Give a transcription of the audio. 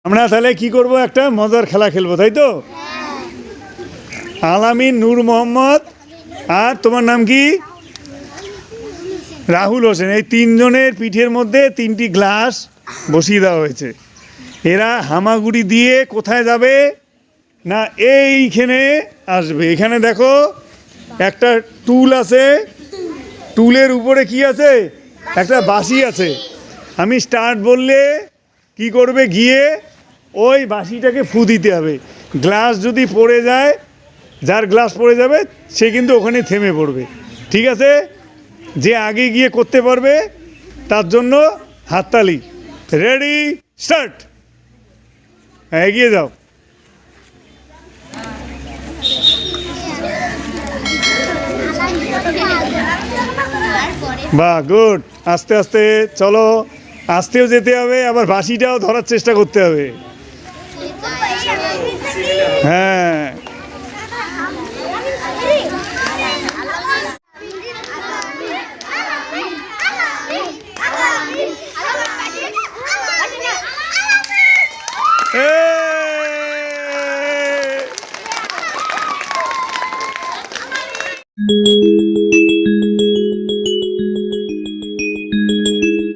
আমরা তাহলে কি করব, একটা মজার খেলা খেলবো, তাই তো? আলামিন, নূর মোহাম্মদ আর তোমার নাম কি? রাহুল হোসেন। এই তিনজনের পিঠের মধ্যে তিনটি গ্লাস বসিয়ে দেওয়া হয়েছে। এরা হামাগুড়ি দিয়ে কোথায় যাবে না, এইখানে আসবে। এখানে দেখো একটা টুল আছে, টুলের উপরে কি আছে, একটা বাঁশি আছে। আমি স্টার্ট বললে কি করবে, গিয়ে ওই বাঁশিটাকে ফু দিতে হবে। গ্লাস যদি পড়ে যায়, যার গ্লাস পড়ে যাবে সে কিন্তু ওখানে থেমে পড়বে, ঠিক আছে? যে আগে গিয়ে করতে পারবে তার জন্য হাততালি। Ready, start. এগিয়ে যাও। বাহ, গুড। আস্তে আস্তে চলো, আস্তেও যেতে হবে, আবার বাঁশিটাও ধরার চেষ্টা করতে হবে। হ্যাঁ, এই!